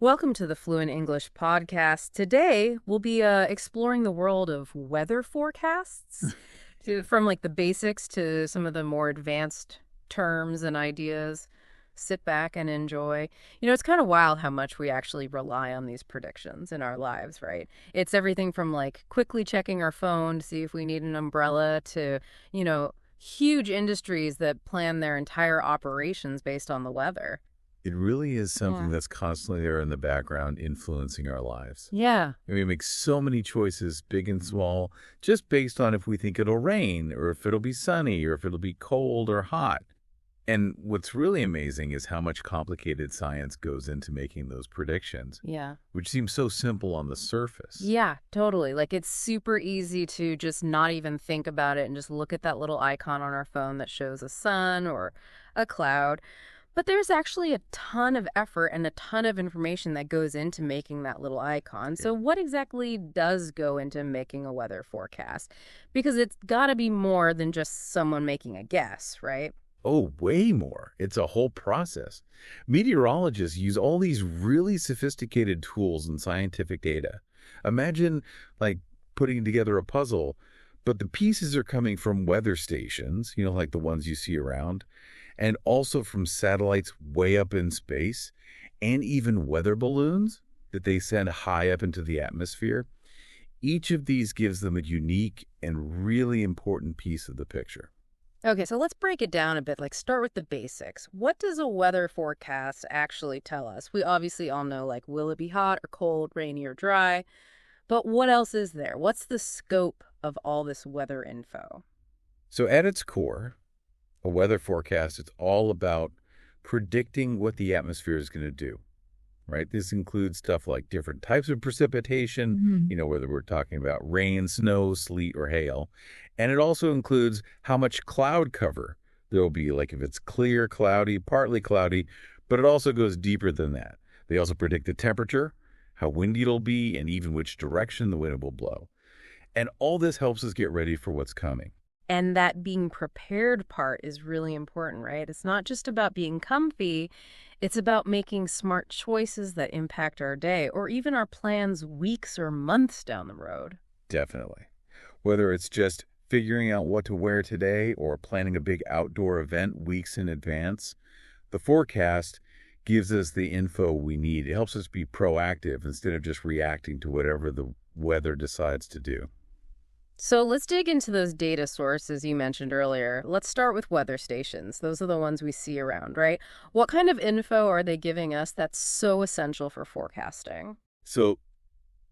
Welcome to the Fluent English podcast. Today, we'll be exploring the world of weather forecasts, from like the basics to some of the more advanced terms and ideas. Sit back and enjoy. It's kind of wild how much we actually rely on these predictions in our lives, right? It's everything from like quickly checking our phone to see if we need an umbrella to, huge industries that plan their entire operations based on the weather. It really is something Yeah. that's constantly there in the background influencing our lives. Yeah. And we make so many choices, big and small, just based on if we think it'll rain or if it'll be sunny or if it'll be cold or hot. And what's really amazing is how much complicated science goes into making those predictions, Yeah. which seems so simple on the surface. Yeah, totally. Like it's super easy to just not even think about it and just look at that little icon on our phone that shows a sun or a cloud. But there's actually a ton of effort and a ton of information that goes into making that little icon. So what exactly does go into making a weather forecast? Because it's got to be more than just someone making a guess, right? Oh, way more. It's a whole process. Meteorologists use all these really sophisticated tools and scientific data. Imagine, like, putting together a puzzle, but the pieces are coming from weather stations, like the ones you see around, and also from satellites way up in space, and even weather balloons that they send high up into the atmosphere. Each of these gives them a unique and really important piece of the picture. Okay, so let's break it down a bit. Like, start with the basics. What does a weather forecast actually tell us? We obviously all know, like, will it be hot or cold, rainy or dry? But what else is there? What's the scope of all this weather info? So at its core, a weather forecast, it's all about predicting what the atmosphere is going to do, right? This includes stuff like different types of precipitation, whether we're talking about rain, snow, sleet, or hail. And it also includes how much cloud cover there will be, like if it's clear, cloudy, partly cloudy, but it also goes deeper than that. They also predict the temperature, how windy it'll be, and even which direction the wind will blow. And all this helps us get ready for what's coming. And that being prepared part is really important, right? It's not just about being comfy. It's about making smart choices that impact our day or even our plans weeks or months down the road. Definitely. Whether it's just figuring out what to wear today or planning a big outdoor event weeks in advance, the forecast gives us the info we need. It helps us be proactive instead of just reacting to whatever the weather decides to do. So let's dig into those data sources you mentioned earlier. Let's start with weather stations. Those are the ones we see around, right? What kind of info are they giving us that's so essential for forecasting? So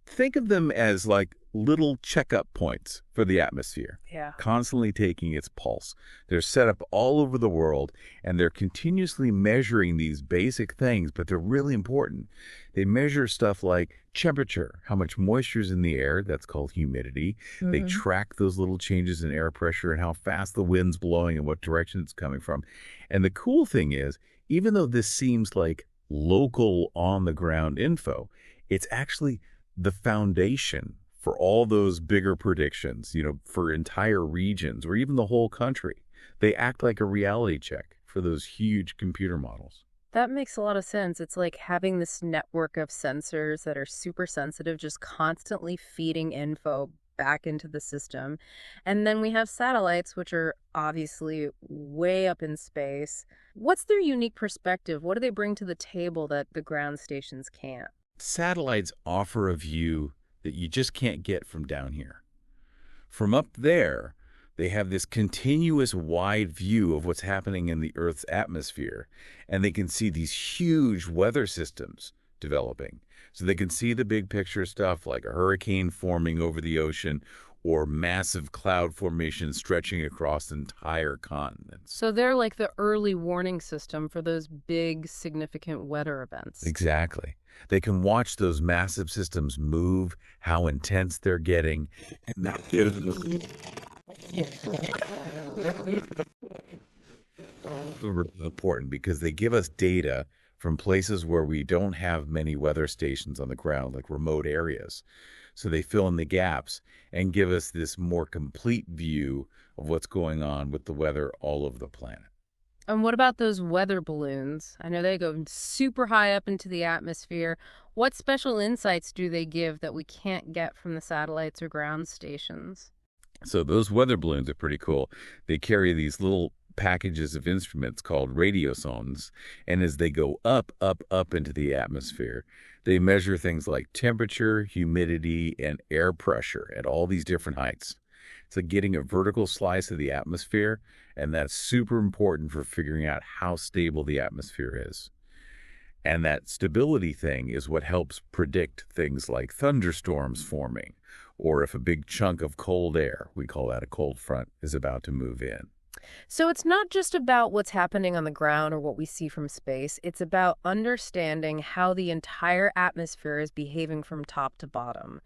think of them as like little checkup points for the atmosphere, Yeah. constantly taking its pulse. They're set up all over the world, and they're continuously measuring these basic things, but they're really important. They measure stuff like temperature, how much moisture is in the air, that's called humidity. They track those little changes in air pressure and how fast the wind's blowing and what direction it's coming from. And the cool thing is, even though this seems like local on-the-ground info, it's actually the foundation for all those bigger predictions, for entire regions or even the whole country. They act like a reality check for those huge computer models. That makes a lot of sense. It's like having this network of sensors that are super sensitive, just constantly feeding info back into the system. And then we have satellites, which are obviously way up in space. What's their unique perspective? What do they bring to the table that the ground stations can't? Satellites offer a view that you just can't get from down here. From up there, they have this continuous wide view of what's happening in the Earth's atmosphere, and they can see these huge weather systems developing. So they can see the big picture stuff like a hurricane forming over the ocean or massive cloud formation stretching across entire continents. So they're like the early warning system for those big, significant weather events. Exactly. They can watch those massive systems move, how intense they're getting, and that gives them important because they give us data from places where we don't have many weather stations on the ground, like remote areas. So they fill in the gaps and give us this more complete view of what's going on with the weather all over the planet. And what about those weather balloons? I know they go super high up into the atmosphere. What special insights do they give that we can't get from the satellites or ground stations? So those weather balloons are pretty cool. They carry these little packages of instruments called radiosones, and as they go up, up, up into the atmosphere, they measure things like temperature, humidity, and air pressure at all these different heights. It's like getting a vertical slice of the atmosphere, and that's super important for figuring out how stable the atmosphere is. And that stability thing is what helps predict things like thunderstorms forming, or if a big chunk of cold air, we call that a cold front, is about to move in. So it's not just about what's happening on the ground or what we see from space. It's about understanding how the entire atmosphere is behaving from top to bottom.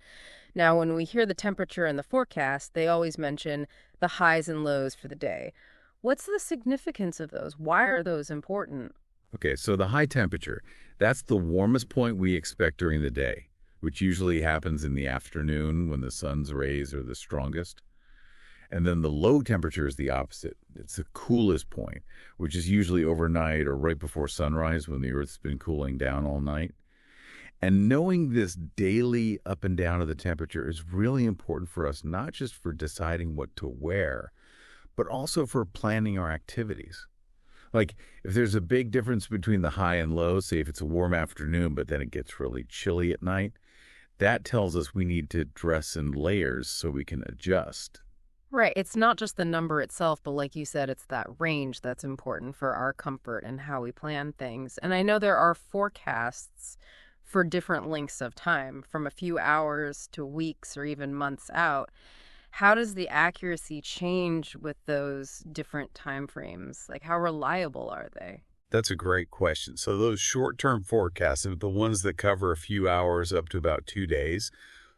Now, when we hear the temperature in the forecast, they always mention the highs and lows for the day. What's the significance of those? Why are those important? Okay, so the high temperature, that's the warmest point we expect during the day, which usually happens in the afternoon when the sun's rays are the strongest. And then the low temperature is the opposite. It's the coolest point, which is usually overnight or right before sunrise when the Earth's been cooling down all night. And knowing this daily up and down of the temperature is really important for us, not just for deciding what to wear, but also for planning our activities. Like, if there's a big difference between the high and low, say if it's a warm afternoon, but then it gets really chilly at night, that tells us we need to dress in layers so we can adjust. Right. It's not just the number itself, but like you said, it's that range that's important for our comfort and how we plan things. And I know there are forecasts for different lengths of time, from a few hours to weeks or even months out. How does the accuracy change with those different time frames? Like, how reliable are they? That's a great question. So those short-term forecasts, the ones that cover a few hours up to about 2 days,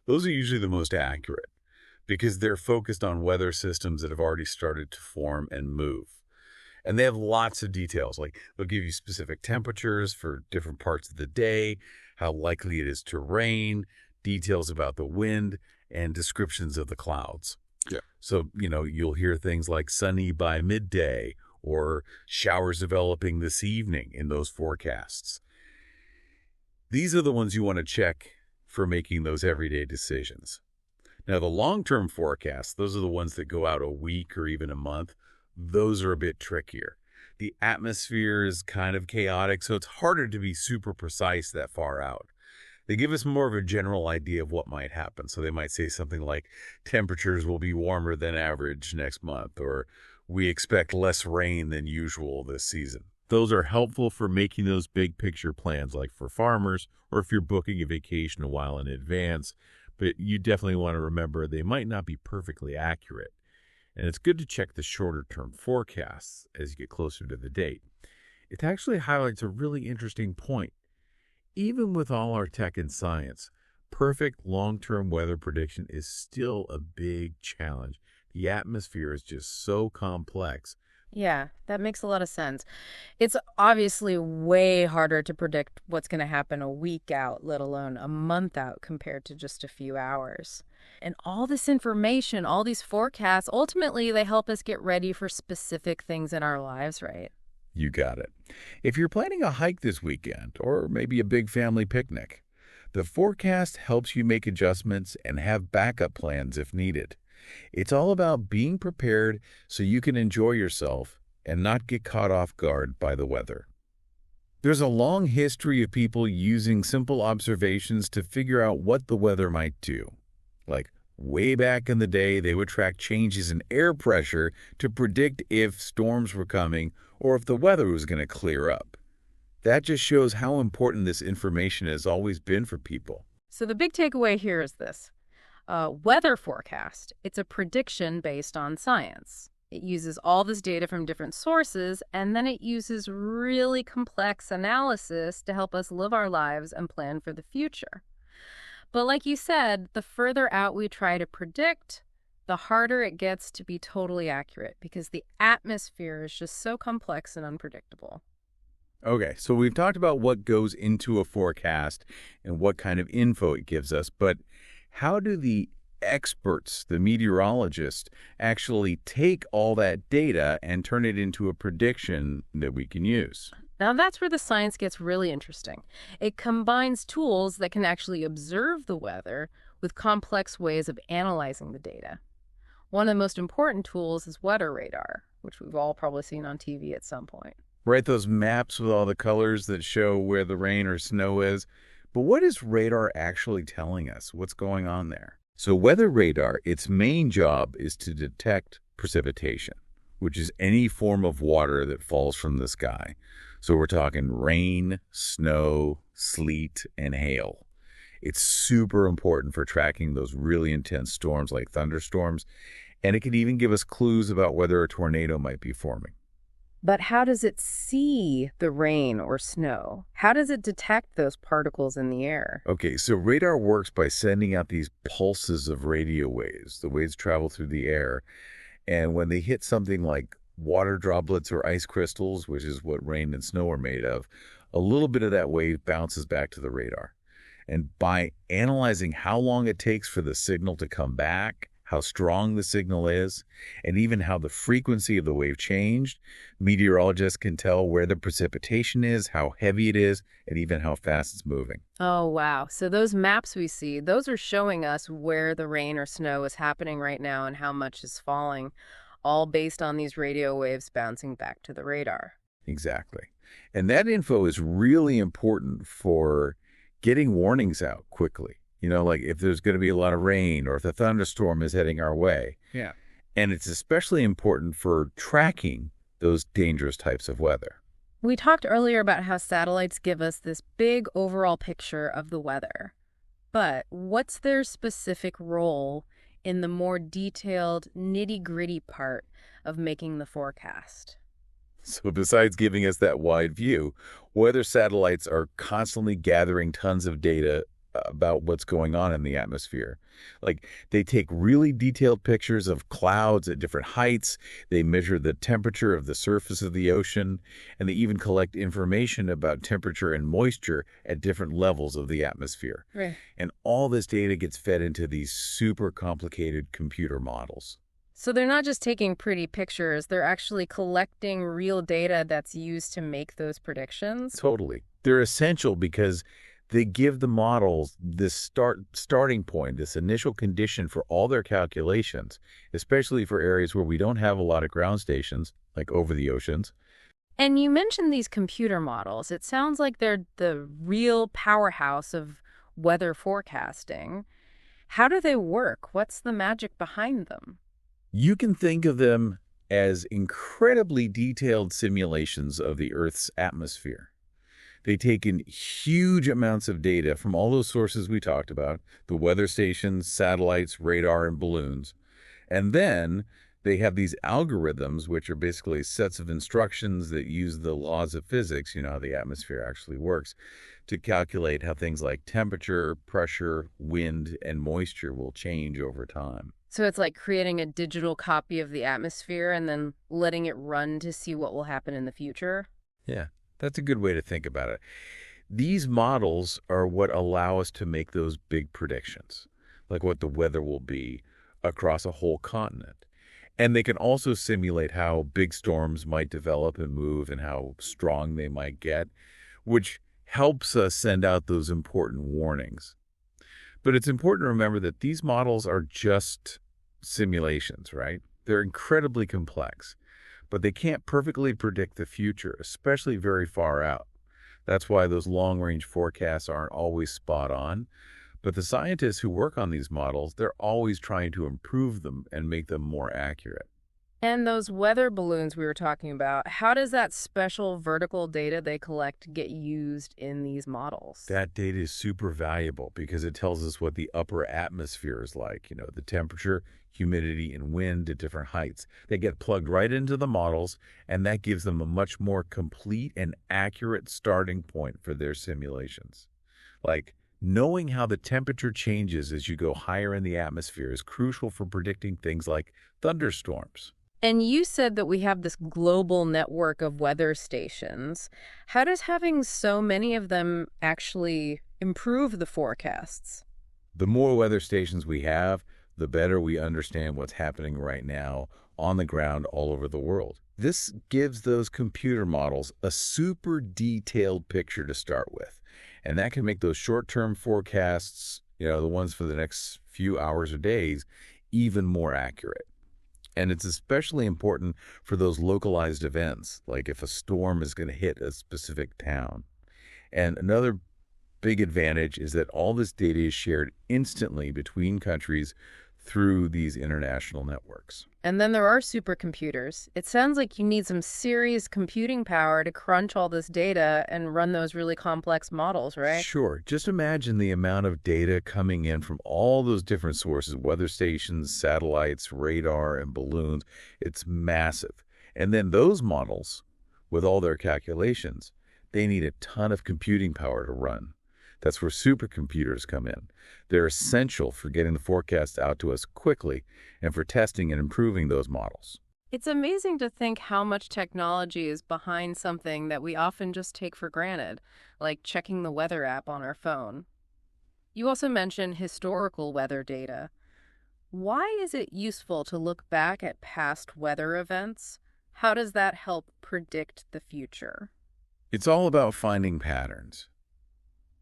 those are usually the most accurate because they're focused on weather systems that have already started to form and move. And they have lots of details, like they'll give you specific temperatures for different parts of the day, how likely it is to rain, details about the wind, and descriptions of the clouds. Yeah. So, you'll hear things like sunny by midday or showers developing this evening in those forecasts. These are the ones you want to check for making those everyday decisions. Now, the long-term forecasts, those are the ones that go out a week or even a month. Those are a bit trickier. The atmosphere is kind of chaotic, so it's harder to be super precise that far out. They give us more of a general idea of what might happen. So they might say something like temperatures will be warmer than average next month, or we expect less rain than usual this season. Those are helpful for making those big picture plans, like for farmers, or if you're booking a vacation a while in advance. But you definitely want to remember they might not be perfectly accurate. And it's good to check the shorter term forecasts as you get closer to the date. It actually highlights a really interesting point. Even with all our tech and science, perfect long-term weather prediction is still a big challenge. The atmosphere is just so complex. Yeah, that makes a lot of sense. It's obviously way harder to predict what's going to happen a week out, let alone a month out, compared to just a few hours. And all this information, all these forecasts, ultimately they help us get ready for specific things in our lives, right? You got it. If you're planning a hike this weekend, or maybe a big family picnic, the forecast helps you make adjustments and have backup plans if needed. It's all about being prepared so you can enjoy yourself and not get caught off guard by the weather. There's a long history of people using simple observations to figure out what the weather might do. Like way back in the day, they would track changes in air pressure to predict if storms were coming or if the weather was going to clear up. That just shows how important this information has always been for people. So the big takeaway here is this. Weather forecast, it's a prediction based on science. It uses all this data from different sources, and then it uses really complex analysis to help us live our lives and plan for the future. But like you said, the further out we try to predict, the harder it gets to be totally accurate because the atmosphere is just so complex and unpredictable. Okay, so we've talked about what goes into a forecast and what kind of info it gives us, but how do the experts, the meteorologists, actually take all that data and turn it into a prediction that we can use. Now that's where the science gets really interesting. It combines tools that can actually observe the weather with complex ways of analyzing the data. One of the most important tools is weather radar, which we've all probably seen on TV at some point. Right, those maps with all the colors that show where the rain or snow is. But what is radar actually telling us? What's going on there? So weather radar, its main job is to detect precipitation, which is any form of water that falls from the sky. So we're talking rain, snow, sleet, and hail. It's super important for tracking those really intense storms like thunderstorms, and it can even give us clues about whether a tornado might be forming. But how does it see the rain or snow? How does it detect those particles in the air? Okay, so radar works by sending out these pulses of radio waves. The waves travel through the air, and when they hit something like water droplets or ice crystals, which is what rain and snow are made of, a little bit of that wave bounces back to the radar. And by analyzing how long it takes for the signal to come back, how strong the signal is, and even how the frequency of the wave changed, meteorologists can tell where the precipitation is, how heavy it is, and even how fast it's moving. Oh, wow. So those maps we see, those are showing us where the rain or snow is happening right now and how much is falling, all based on these radio waves bouncing back to the radar. Exactly. And that info is really important for getting warnings out quickly. You know, like if there's going to be a lot of rain or if a thunderstorm is heading our way. Yeah. And it's especially important for tracking those dangerous types of weather. We talked earlier about how satellites give us this big overall picture of the weather. But what's their specific role in the more detailed, nitty-gritty part of making the forecast? So besides giving us that wide view, weather satellites are constantly gathering tons of data about what's going on in the atmosphere. Like they take really detailed pictures of clouds at different heights, they measure the temperature of the surface of the ocean, and they even collect information about temperature and moisture at different levels of the atmosphere. Right. And all this data gets fed into these super complicated computer models. So they're not just taking pretty pictures, they're actually collecting real data that's used to make those predictions? Totally. They're essential because they give the models this starting point, this initial condition for all their calculations, especially for areas where we don't have a lot of ground stations, like over the oceans. And you mentioned these computer models. It sounds like they're the real powerhouse of weather forecasting. How do they work? What's the magic behind them? You can think of them as incredibly detailed simulations of the Earth's atmosphere. They take in huge amounts of data from all those sources we talked about, the weather stations, satellites, radar, and balloons. And then they have these algorithms, which are basically sets of instructions that use the laws of physics, you know, how the atmosphere actually works, to calculate how things like temperature, pressure, wind, and moisture will change over time. So it's like creating a digital copy of the atmosphere and then letting it run to see what will happen in the future? Yeah. That's a good way to think about it. These models are what allow us to make those big predictions, like what the weather will be across a whole continent. And they can also simulate how big storms might develop and move and how strong they might get, which helps us send out those important warnings. But it's important to remember that these models are just simulations, right? They're incredibly complex. But they can't perfectly predict the future, especially very far out. That's why those long-range forecasts aren't always spot on. But the scientists who work on these models, they're always trying to improve them and make them more accurate. And those weather balloons we were talking about, how does that special vertical data they collect get used in these models? That data is super valuable because it tells us what the upper atmosphere is like, you know, the temperature, humidity, and wind at different heights. They get plugged right into the models, and that gives them a much more complete and accurate starting point for their simulations. Like, knowing how the temperature changes as you go higher in the atmosphere is crucial for predicting things like thunderstorms. And you said that we have this global network of weather stations. How does having so many of them actually improve the forecasts? The more weather stations we have, the better we understand what's happening right now on the ground all over the world. This gives those computer models a super detailed picture to start with. And that can make those short-term forecasts, the ones for the next few hours or days, even more accurate. And it's especially important for those localized events, like if a storm is going to hit a specific town. And another big advantage is that all this data is shared instantly between countries through these international networks. And then there are supercomputers. It sounds like you need some serious computing power to crunch all this data and run those really complex models, right? Sure. Just imagine the amount of data coming in from all those different sources, weather stations, satellites, radar, and balloons. It's massive. And then those models, with all their calculations, they need a ton of computing power to run. That's where supercomputers come in. They're essential for getting the forecast out to us quickly and for testing and improving those models. It's amazing to think how much technology is behind something that we often just take for granted, like checking the weather app on our phone. You also mentioned historical weather data. Why is it useful to look back at past weather events? How does that help predict the future? It's all about finding patterns.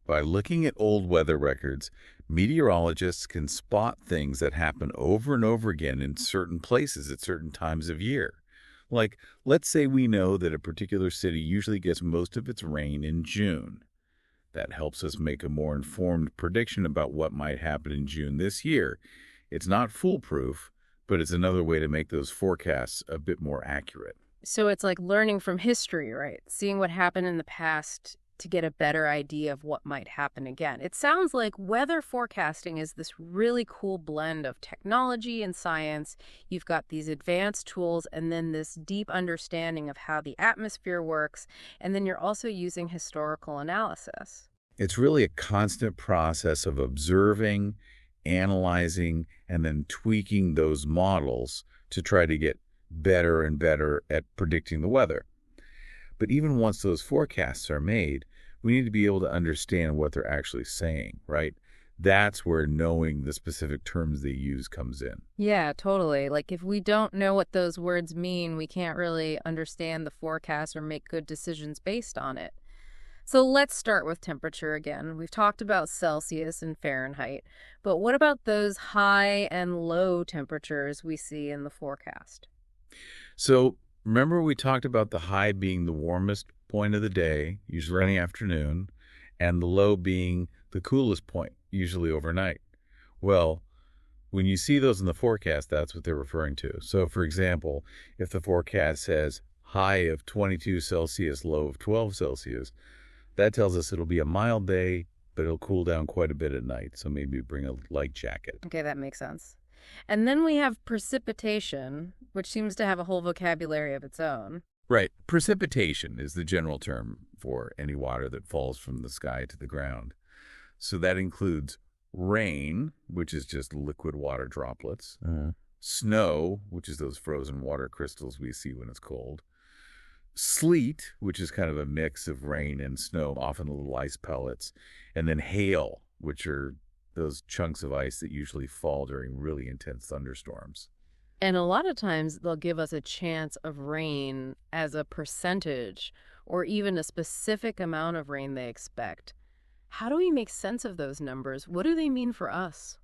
By looking at old weather records, meteorologists can spot things that happen over and over again in certain places at certain times of year. Like, let's say we know that a particular city usually gets most of its rain in June. That helps us make a more informed prediction about what might happen in June this year. It's not foolproof, but it's another way to make those forecasts a bit more accurate. So it's like learning from history, right? Seeing what happened in the past to get a better idea of what might happen again. It sounds like weather forecasting is this really cool blend of technology and science. You've got these advanced tools and then this deep understanding of how the atmosphere works, and then you're also using historical analysis. It's really a constant process of observing, analyzing, and then tweaking those models to try to get better and better at predicting the weather. But even once those forecasts are made, we need to be able to understand what they're actually saying, right? That's where knowing the specific terms they use comes in. Yeah, totally. Like if we don't know what those words mean, we can't really understand the forecast or make good decisions based on it. So let's start with temperature again. We've talked about Celsius and Fahrenheit, but what about those high and low temperatures we see in the forecast? So remember we talked about the high being the warmest point of the day, usually in the afternoon, and the low being the coolest point, usually overnight. Well, when you see those in the forecast, that's what they're referring to. So, for example, if the forecast says high of 22 Celsius, low of 12 Celsius, that tells us it'll be a mild day, but it'll cool down quite a bit at night. So maybe bring a light jacket. Okay, that makes sense. And then we have precipitation, which seems to have a whole vocabulary of its own. Right. Precipitation is the general term for any water that falls from the sky to the ground. So that includes rain, which is just liquid water droplets, snow, which is those frozen water crystals we see when it's cold, sleet, which is kind of a mix of rain and snow, often little ice pellets, and then hail, which are those chunks of ice that usually fall during really intense thunderstorms. And a lot of times they'll give us a chance of rain as a percentage or even a specific amount of rain they expect. How do we make sense of those numbers? What do they mean for us?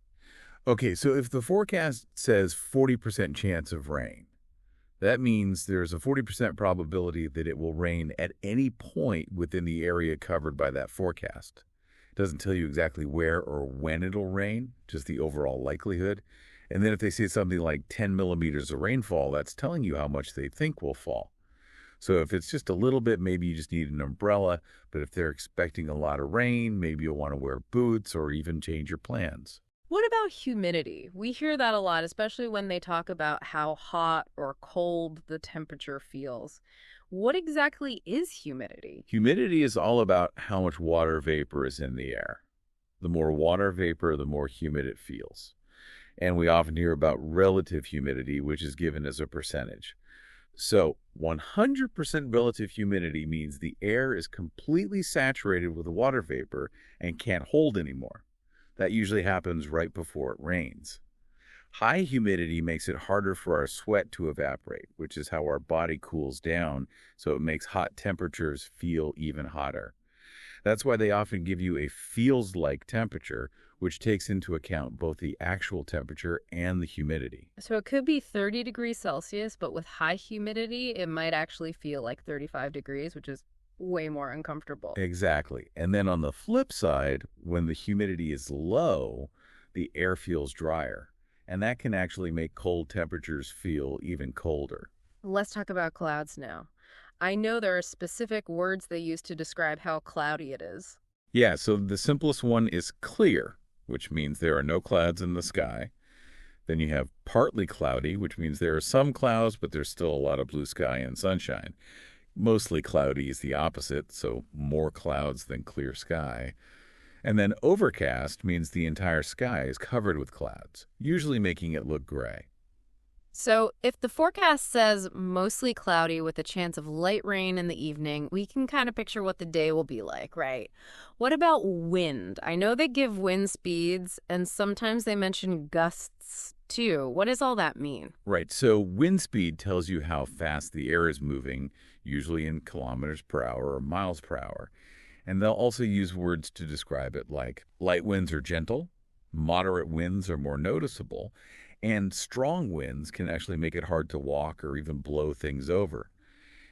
Okay, so if the forecast says 40% chance of rain, that means there's a 40% probability that it will rain at any point within the area covered by that forecast. It doesn't tell you exactly where or when it'll rain, just the overall likelihood. And then if they say something like 10 millimeters of rainfall, that's telling you how much they think will fall. So if it's just a little bit, maybe you just need an umbrella. But if they're expecting a lot of rain, maybe you'll want to wear boots or even change your plans. What about humidity? We hear that a lot, especially when they talk about how hot or cold the temperature feels. What exactly is humidity? Humidity is all about how much water vapor is in the air. The more water vapor, the more humid it feels. And we often hear about relative humidity, which is given as a percentage. So 100% relative humidity means the air is completely saturated with water vapor and can't hold anymore. That usually happens right before it rains. High humidity makes it harder for our sweat to evaporate, which is how our body cools down, so it makes hot temperatures feel even hotter. That's why they often give you a feels-like temperature, which takes into account both the actual temperature and the humidity. So it could be 30 degrees Celsius, but with high humidity, it might actually feel like 35 degrees, which is way more uncomfortable. Exactly. And then on the flip side, when the humidity is low, the air feels drier. And that can actually make cold temperatures feel even colder. Let's talk about clouds now. I know there are specific words they use to describe how cloudy it is. Yeah, so the simplest one is clear, which means there are no clouds in the sky. Then you have partly cloudy, which means there are some clouds, but there's still a lot of blue sky and sunshine. Mostly cloudy is the opposite, so more clouds than clear sky. And then overcast means the entire sky is covered with clouds, usually making it look gray. So, if the forecast says mostly cloudy with a chance of light rain in the evening, we can kind of picture what the day will be like, right? What about wind? I know they give wind speeds, and sometimes they mention gusts too. What does all that mean? Right, so wind speed tells you how fast the air is moving, usually in kilometers per hour or miles per hour. And they'll also use words to describe it like light winds are gentle, moderate winds are more noticeable, and strong winds can actually make it hard to walk or even blow things over.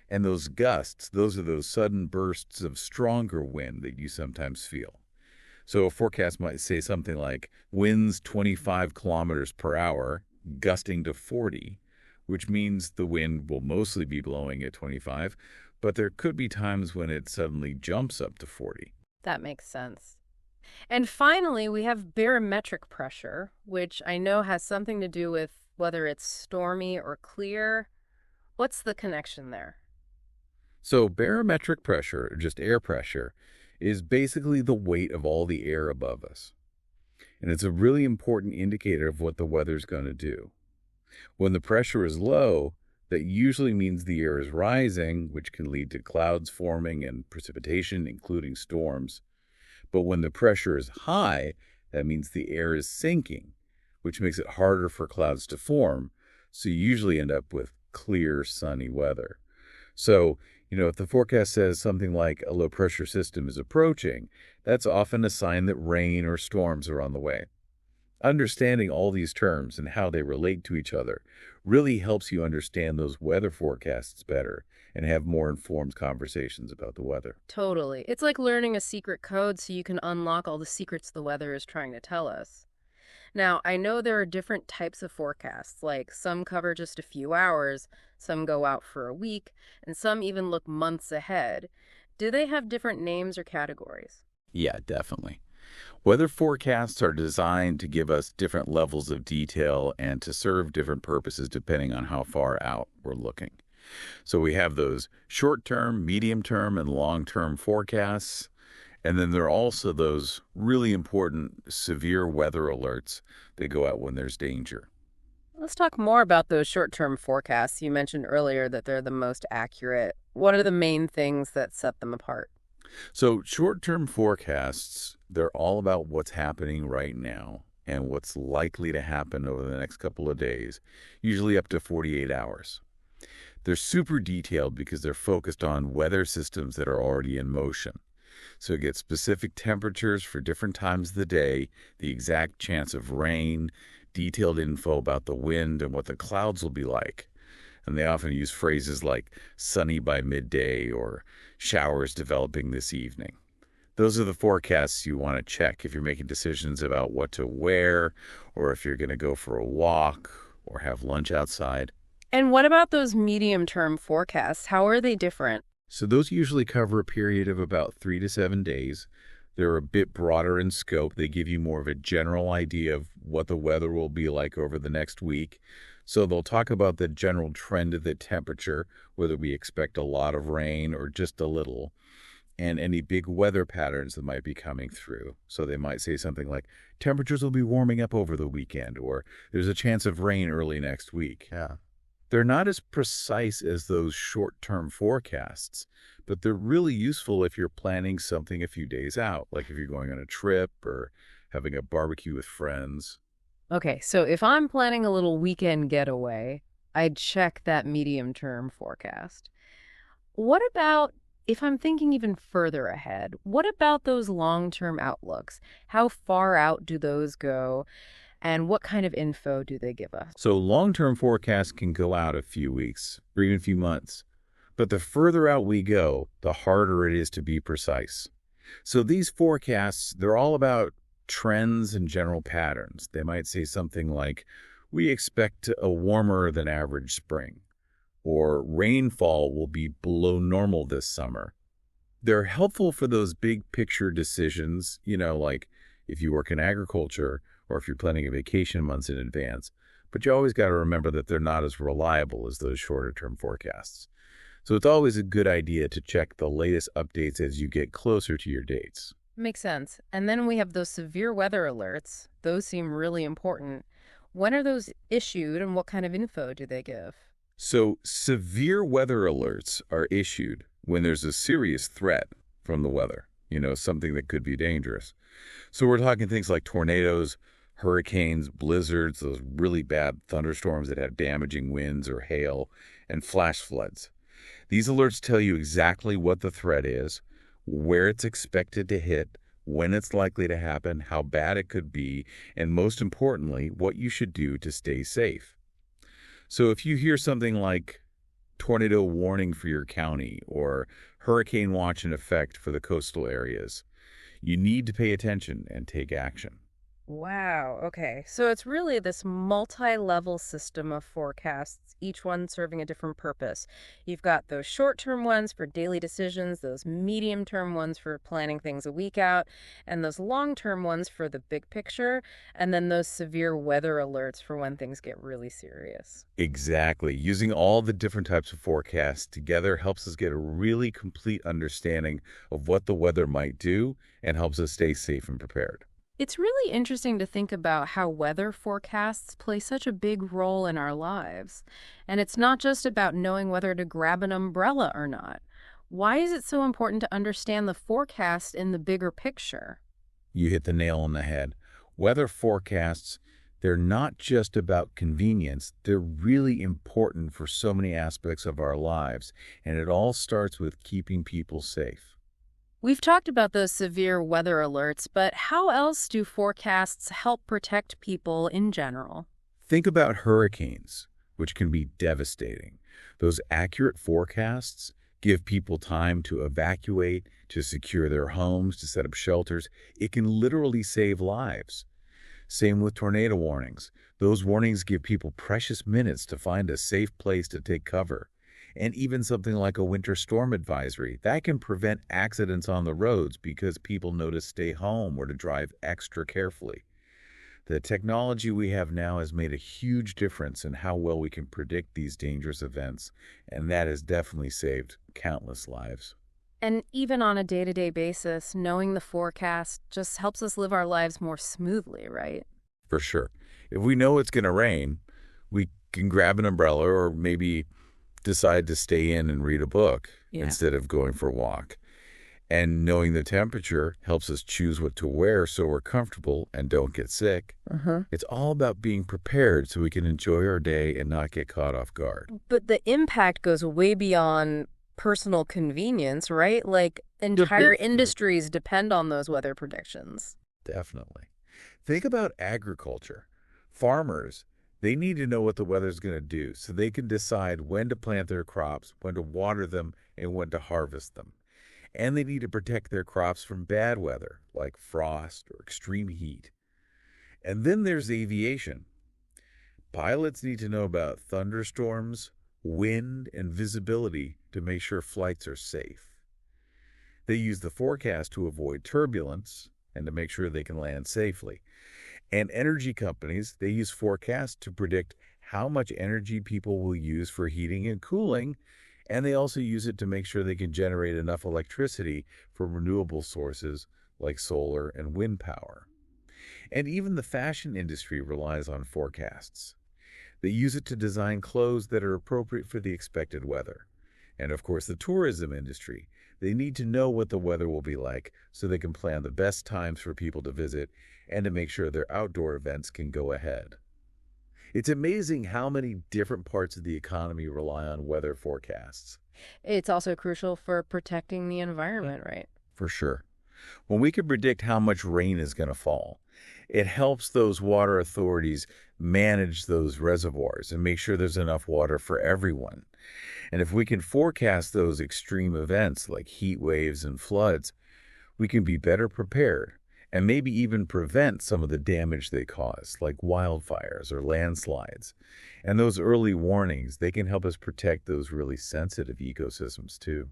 And those gusts, those are those sudden bursts of stronger wind that you sometimes feel. So a forecast might say something like winds 25 kilometers per hour, gusting to 40, which means the wind will mostly be blowing at 25, but there could be times when it suddenly jumps up to 40. That makes sense. And finally, we have barometric pressure, which I know has something to do with whether it's stormy or clear. What's the connection there? So barometric pressure, or just air pressure, is basically the weight of all the air above us. And it's a really important indicator of what the weather's going to do. When the pressure is low, that usually means the air is rising, which can lead to clouds forming and precipitation, including storms. But when the pressure is high, that means the air is sinking, which makes it harder for clouds to form. So you usually end up with clear, sunny weather. So, if the forecast says something like a low pressure system is approaching, that's often a sign that rain or storms are on the way. Understanding all these terms and how they relate to each other really helps you understand those weather forecasts better and have more informed conversations about the weather. Totally. It's like learning a secret code so you can unlock all the secrets the weather is trying to tell us. Now, I know there are different types of forecasts, like some cover just a few hours, some go out for a week, and some even look months ahead. Do they have different names or categories? Yeah, definitely. Weather forecasts are designed to give us different levels of detail and to serve different purposes depending on how far out we're looking. So we have those short-term, medium-term, and long-term forecasts. And then there are also those really important severe weather alerts that go out when there's danger. Let's talk more about those short-term forecasts. You mentioned earlier that they're the most accurate. What are the main things that set them apart? So short-term forecasts, they're all about what's happening right now and what's likely to happen over the next couple of days, usually up to 48 hours. They're super detailed because they're focused on weather systems that are already in motion. So it gets specific temperatures for different times of the day, the exact chance of rain, detailed info about the wind and what the clouds will be like. And they often use phrases like sunny by midday or showers developing this evening. Those are the forecasts you want to check if you're making decisions about what to wear or if you're going to go for a walk or have lunch outside. And what about those medium-term forecasts? How are they different? So those usually cover a period of about 3 to 7 days. They're a bit broader in scope. They give you more of a general idea of what the weather will be like over the next week. So they'll talk about the general trend of the temperature, whether we expect a lot of rain or just a little, and any big weather patterns that might be coming through. So they might say something like, temperatures will be warming up over the weekend, or there's a chance of rain early next week. Yeah. They're not as precise as those short-term forecasts, but they're really useful if you're planning something a few days out, like if you're going on a trip or having a barbecue with friends. Okay, so if I'm planning a little weekend getaway, I'd check that medium-term forecast. What about if I'm thinking even further ahead? What about those long-term outlooks? How far out do those go, and what kind of info do they give us? So long-term forecasts can go out a few weeks or even a few months. But the further out we go, the harder it is to be precise. So these forecasts, they're all about trends and general patterns. They might say something like, we expect a warmer than average spring, or rainfall will be below normal this summer. They're helpful for those big picture decisions, like if you work in agriculture or if you're planning a vacation months in advance. But you always got to remember that they're not as reliable as those shorter term forecasts. So it's always a good idea to check the latest updates as you get closer to your dates. Makes sense. And then we have those severe weather alerts. Those seem really important. When are those issued and what kind of info do they give? So severe weather alerts are issued when there's a serious threat from the weather, something that could be dangerous. So we're talking things like tornadoes, hurricanes, blizzards, those really bad thunderstorms that have damaging winds or hail, and flash floods. These alerts tell you exactly what the threat is, where it's expected to hit, when it's likely to happen, how bad it could be, and most importantly, what you should do to stay safe. So if you hear something like tornado warning for your county or hurricane watch in effect for the coastal areas, you need to pay attention and take action. Wow, okay. So it's really this multi-level system of forecasts, each one serving a different purpose. You've got those short-term ones for daily decisions, those medium-term ones for planning things a week out, and those long-term ones for the big picture, and then those severe weather alerts for when things get really serious. Exactly. Using all the different types of forecasts together helps us get a really complete understanding of what the weather might do and helps us stay safe and prepared. It's really interesting to think about how weather forecasts play such a big role in our lives. And it's not just about knowing whether to grab an umbrella or not. Why is it so important to understand the forecast in the bigger picture? You hit the nail on the head. Weather forecasts, they're not just about convenience. They're really important for so many aspects of our lives. And it all starts with keeping people safe. We've talked about those severe weather alerts, but how else do forecasts help protect people in general? Think about hurricanes, which can be devastating. Those accurate forecasts give people time to evacuate, to secure their homes, to set up shelters. It can literally save lives. Same with tornado warnings. Those warnings give people precious minutes to find a safe place to take cover. And even something like a winter storm advisory, that can prevent accidents on the roads because people know to stay home or to drive extra carefully. The technology we have now has made a huge difference in how well we can predict these dangerous events, and that has definitely saved countless lives. And even on a day-to-day basis, knowing the forecast just helps us live our lives more smoothly, right? For sure. If we know it's going to rain, we can grab an umbrella or maybe decide to stay in and read a book instead of going for a walk. And knowing the temperature helps us choose what to wear so we're comfortable and don't get sick. It's all about being prepared so we can enjoy our day and not get caught off guard. But the impact goes way beyond personal convenience, right? Like entire industries depend on those weather predictions. Definitely. Think about agriculture. Farmers, they need to know what the weather's going to do so they can decide when to plant their crops, when to water them, and when to harvest them. And they need to protect their crops from bad weather, like frost or extreme heat. And then there's aviation. Pilots need to know about thunderstorms, wind, and visibility to make sure flights are safe. They use the forecast to avoid turbulence and to make sure they can land safely. And energy companies, they use forecasts to predict how much energy people will use for heating and cooling, and they also use it to make sure they can generate enough electricity for renewable sources like solar and wind power. And even the fashion industry relies on forecasts. They use it to design clothes that are appropriate for the expected weather. And of course, the tourism industry, They need to know what the weather will be like so they can plan the best times for people to visit and to make sure their outdoor events can go ahead. It's amazing how many different parts of the economy rely on weather forecasts. It's also crucial for protecting the environment, right? For sure. When we can predict how much rain is going to fall, it helps those water authorities manage those reservoirs and make sure there's enough water for everyone. And if we can forecast those extreme events like heat waves and floods, we can be better prepared and maybe even prevent some of the damage they cause, like wildfires or landslides. And those early warnings, they can help us protect those really sensitive ecosystems too.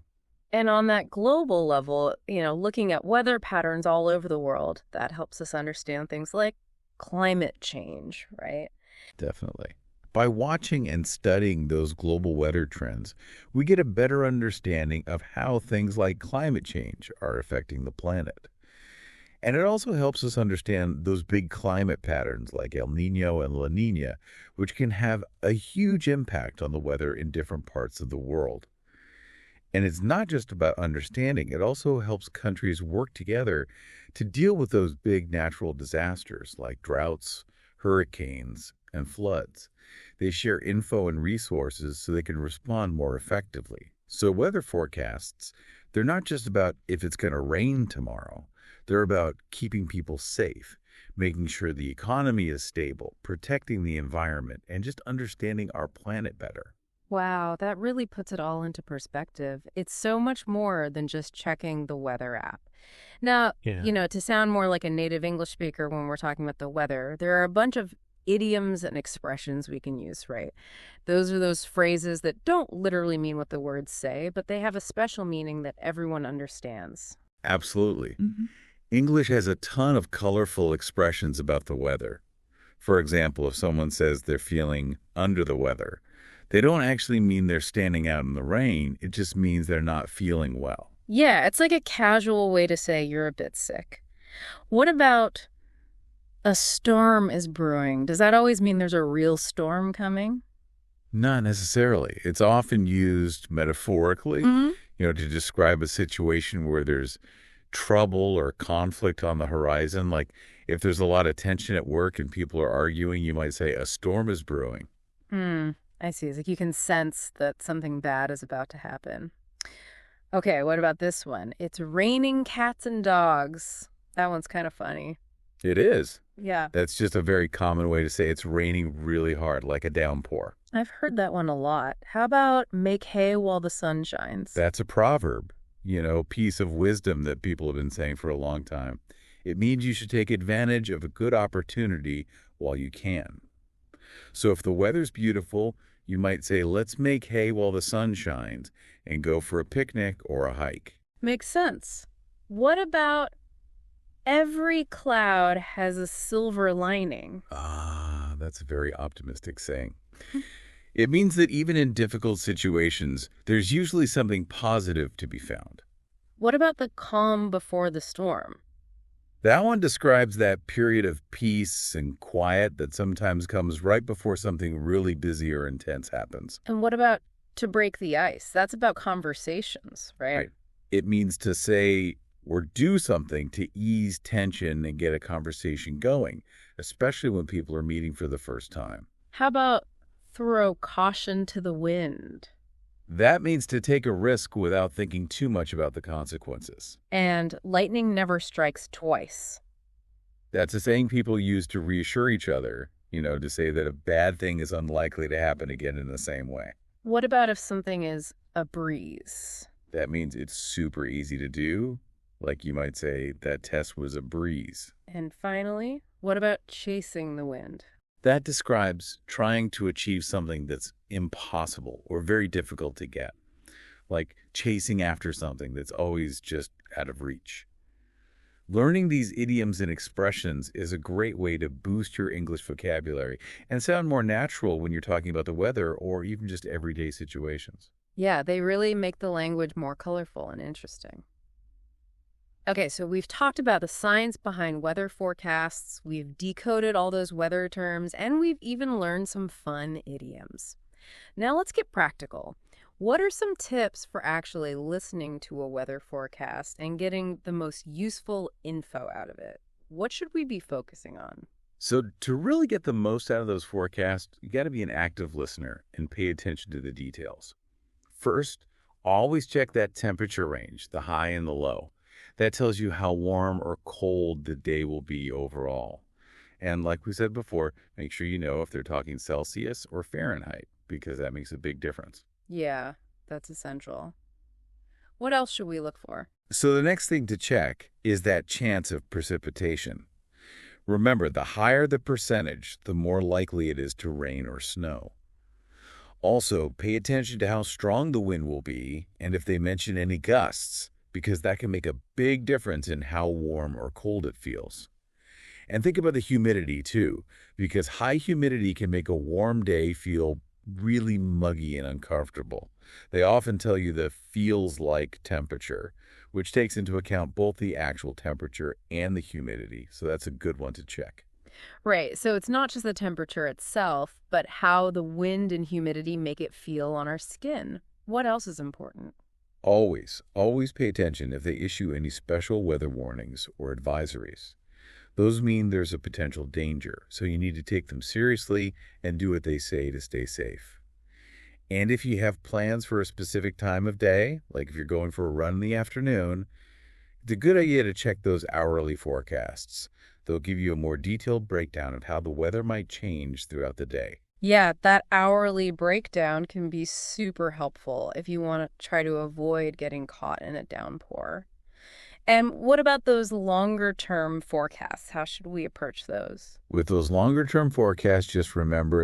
And on that global level, looking at weather patterns all over the world, that helps us understand things like climate change, right? Definitely. By watching and studying those global weather trends, we get a better understanding of how things like climate change are affecting the planet. And it also helps us understand those big climate patterns like El Nino and La Nina, which can have a huge impact on the weather in different parts of the world. And it's not just about understanding, it also helps countries work together to deal with those big natural disasters like droughts, hurricanes, and floods. They share info and resources so they can respond more effectively. So weather forecasts, they're not just about if it's going to rain tomorrow. They're about keeping people safe, making sure the economy is stable, protecting the environment, and just understanding our planet better. Wow, that really puts it all into perspective. It's so much more than just checking the weather app. Now, to sound more like a native English speaker when we're talking about the weather, there are a bunch of idioms and expressions we can use, right? Those are those phrases that don't literally mean what the words say, but they have a special meaning that everyone understands. Absolutely. English has a ton of colorful expressions about the weather. For example, if someone says they're feeling under the weather, they don't actually mean they're standing out in the rain. It just means they're not feeling well. Yeah, it's like a casual way to say you're a bit sick. What about a storm is brewing? Does that always mean there's a real storm coming? Not necessarily. It's often used metaphorically, to describe a situation where there's trouble or conflict on the horizon. Like if there's a lot of tension at work and people are arguing, you might say a storm is brewing. I see. It's like you can sense that something bad is about to happen. Okay, what about this one? It's raining cats and dogs. That one's kind of funny. It is. Yeah. That's just a very common way to say it's raining really hard, like a downpour. I've heard that one a lot. How about make hay while the sun shines? That's a proverb, piece of wisdom that people have been saying for a long time. It means you should take advantage of a good opportunity while you can. So if the weather's beautiful, you might say, let's make hay while the sun shines and go for a picnic or a hike. Makes sense. What about every cloud has a silver lining? That's a very optimistic saying. It means that even in difficult situations, there's usually something positive to be found. What about the calm before the storm? That one describes that period of peace and quiet that sometimes comes right before something really busy or intense happens. And what about to break the ice? That's about conversations, right? It means to say or do something to ease tension and get a conversation going, especially when people are meeting for the first time. How about throw caution to the wind? That means to take a risk without thinking too much about the consequences. And lightning never strikes twice. That's a saying people use to reassure each other, to say that a bad thing is unlikely to happen again in the same way. What about if something is a breeze? That means it's super easy to do. Like you might say, that test was a breeze. And finally, what about chasing the wind? That describes trying to achieve something that's impossible or very difficult to get, like chasing after something that's always just out of reach. Learning these idioms and expressions is a great way to boost your English vocabulary and sound more natural when you're talking about the weather or even just everyday situations. Yeah, they really make the language more colorful and interesting. Okay, so we've talked about the science behind weather forecasts, we've decoded all those weather terms, and we've even learned some fun idioms. Now let's get practical. What are some tips for actually listening to a weather forecast and getting the most useful info out of it? What should we be focusing on? So to really get the most out of those forecasts, you got to be an active listener and pay attention to the details. First, always check that temperature range, the high and the low. That tells you how warm or cold the day will be overall. And like we said before, make sure you know if they're talking Celsius or Fahrenheit, because that makes a big difference. Yeah, that's essential. What else should we look for? So the next thing to check is that chance of precipitation. Remember, the higher the percentage, the more likely it is to rain or snow. Also, pay attention to how strong the wind will be and if they mention any gusts, because that can make a big difference in how warm or cold it feels. And think about the humidity too, because high humidity can make a warm day feel really muggy and uncomfortable. They often tell you the feels like temperature, which takes into account both the actual temperature and the humidity. So that's a good one to check. Right, so it's not just the temperature itself, but how the wind and humidity make it feel on our skin. What else is important? Always pay attention if they issue any special weather warnings or advisories. Those mean there's a potential danger, so you need to take them seriously and do what they say to stay safe. And if you have plans for a specific time of day, like if you're going for a run in the afternoon, it's a good idea to check those hourly forecasts. They'll give you a more detailed breakdown of how the weather might change throughout the day. Yeah, that hourly breakdown can be super helpful if you want to try to avoid getting caught in a downpour. And what about those longer-term forecasts? How should we approach those? With those longer-term forecasts, just remember